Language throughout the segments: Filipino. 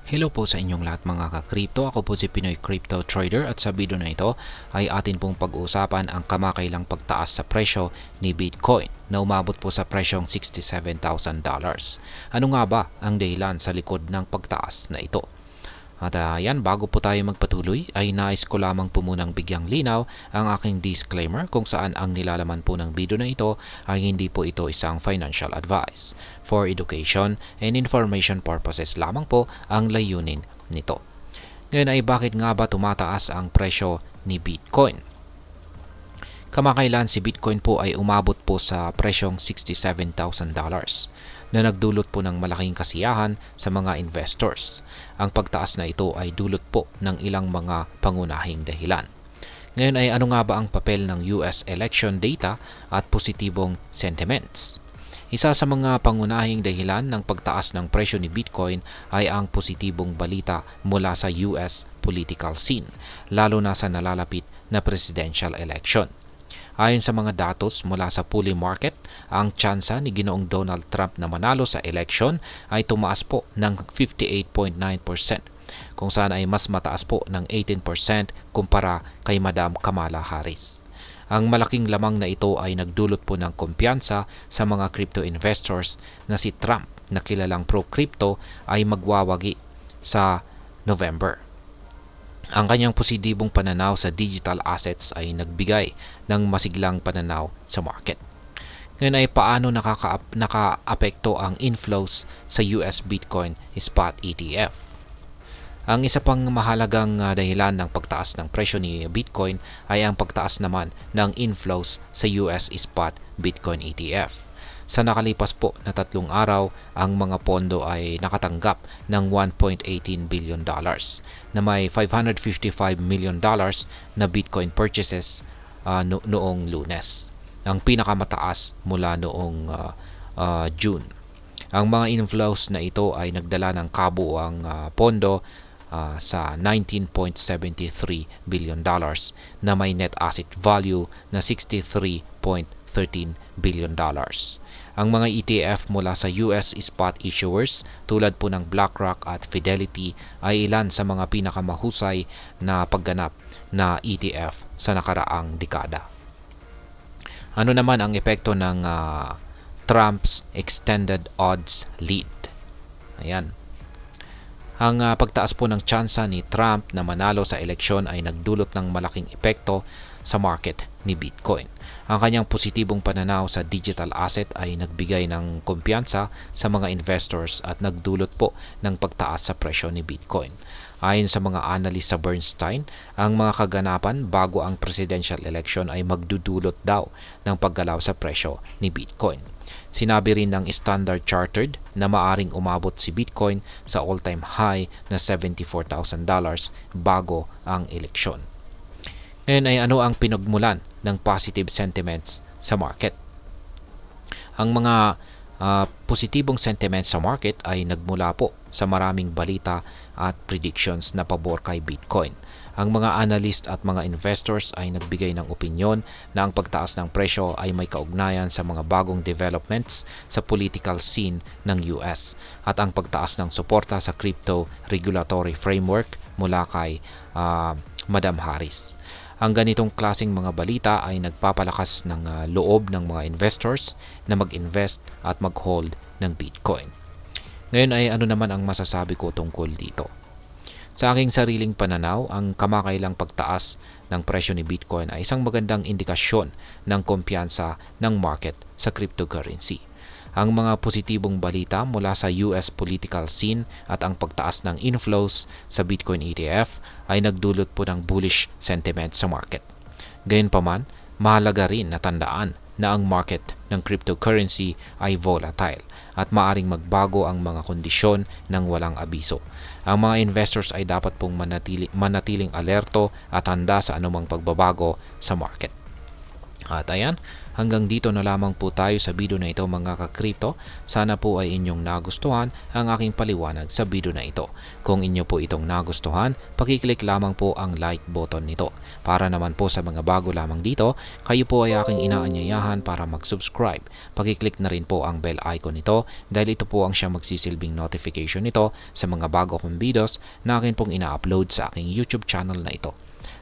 Hello po sa inyong lahat mga ka-crypto. Ako po si Pinoy Crypto Trader at sa video na ito ay atin pong pag-uusapan ang kamakailang pagtaas sa presyo ni Bitcoin na umabot po sa presyong $67,000. Ano nga ba ang dahilan sa likod ng pagtaas na ito? At yan, bago po tayo magpatuloy ay nais ko lamang po munang bigyang linaw ang aking disclaimer kung saan ang nilalaman po ng video na ito ay hindi po ito isang financial advice. For education and information purposes lamang po ang layunin nito. Ngayon ay bakit nga ba tumataas ang presyo ni Bitcoin? Kamakailan si Bitcoin po ay umabot po sa presyong $67,000 na nagdulot po ng malaking kasiyahan sa mga investors. Ang pagtaas na ito ay dulot po ng ilang mga pangunahing dahilan. Ngayon ay ano nga ba ang papel ng US election data at positibong sentiments? Isa sa mga pangunahing dahilan ng pagtaas ng presyo ni Bitcoin ay ang positibong balita mula sa US political scene, lalo na sa nalalapit na presidential election. Ayon sa mga datos mula sa Poly Market, ang tsansa ni Ginoong Donald Trump na manalo sa eleksyon ay tumaas po ng 58.9%, kung saan ay mas mataas po ng 18% kumpara kay Madam Kamala Harris. Ang malaking lamang na ito ay nagdulot po ng kumpiyansa sa mga crypto investors na si Trump na kilalang pro-crypto ay magwawagi sa November. Ang kanyang positibong pananaw sa digital assets ay nagbigay ng masiglang pananaw sa market. Ngayon ay paano nakaapekto ang inflows sa US Bitcoin Spot ETF? Ang isa pang mahalagang dahilan ng pagtaas ng presyo ni Bitcoin ay ang pagtaas naman ng inflows sa US Spot Bitcoin ETF. Sa nakalipas po na 3 araw, ang mga pondo ay nakatanggap ng $1.18 billion na may $555 million na Bitcoin purchases noong Lunes. Ang pinakamataas mula noong June. Ang mga inflows na ito ay nagdala ng kabuuang pondo sa $19.73 billion na may net asset value na $63.13 billion. Ang mga ETF mula sa US spot issuers tulad po ng BlackRock at Fidelity ay ilan sa mga pinakamahusay na pagganap na ETF sa nakaraang dekada. Ano naman ang epekto ng Trump's extended odds lead? Ayan. Ang pagtaas po ng tsansa ni Trump na manalo sa eleksyon ay nagdulot ng malaking epekto sa market ni Bitcoin. Ang kanyang positibong pananaw sa digital asset ay nagbigay ng kumpiyansa sa mga investors at nagdulot po ng pagtaas sa presyo ni Bitcoin. Ayon sa mga analyst sa Bernstein, ang mga kaganapan bago ang presidential election ay magdudulot daw ng paggalaw sa presyo ni Bitcoin. Sinabi rin ng Standard Chartered na maaring umabot si Bitcoin sa all-time high na $74,000 bago ang eleksyon. Ngayon ay ano ang pinagmulan ng positive sentiments sa market? Ang mga positibong sentiments sa market ay nagmula po sa maraming balita at predictions na pabor kay Bitcoin. Ang mga analyst at mga investors ay nagbigay ng opinyon na ang pagtaas ng presyo ay may kaugnayan sa mga bagong developments sa political scene ng US at ang pagtaas ng suporta sa crypto regulatory framework mula kay Madam Harris. Ang ganitong klaseng mga balita ay nagpapalakas ng loob ng mga investors na mag-invest at mag-hold ng Bitcoin. Ngayon ay ano naman ang masasabi ko tungkol dito? Sa aking sariling pananaw, ang kamakailang pagtaas ng presyo ni Bitcoin ay isang magandang indikasyon ng kumpiyansa ng market sa cryptocurrency. Ang mga positibong balita mula sa US political scene at ang pagtaas ng inflows sa Bitcoin ETF ay nagdulot po ng bullish sentiment sa market. Gayunpaman, mahalaga rin na tandaan na ang market ng cryptocurrency ay volatile at maaring magbago ang mga kondisyon ng walang abiso. Ang mga investors ay dapat pong manatiling alerto at handa sa anumang pagbabago sa market. At ayan, Hanggang dito na lamang po tayo sa video na ito mga ka-crypto. Sana po ay inyong nagustuhan ang aking paliwanag sa video na ito. Kung inyo po itong nagustuhan, pakiclick lamang po ang like button nito. Para naman po sa mga bago lamang dito, kayo po ay aking inaanyayahan para mag-subscribe. Pakiclick na rin po ang bell icon nito dahil ito po ang siyang magsisilbing notification nito sa mga bago kong videos na akin pong ina-upload sa aking YouTube channel na ito.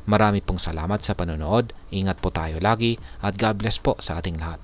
Marami pong salamat sa panonood, ingat po tayo lagi at God bless po sa ating lahat.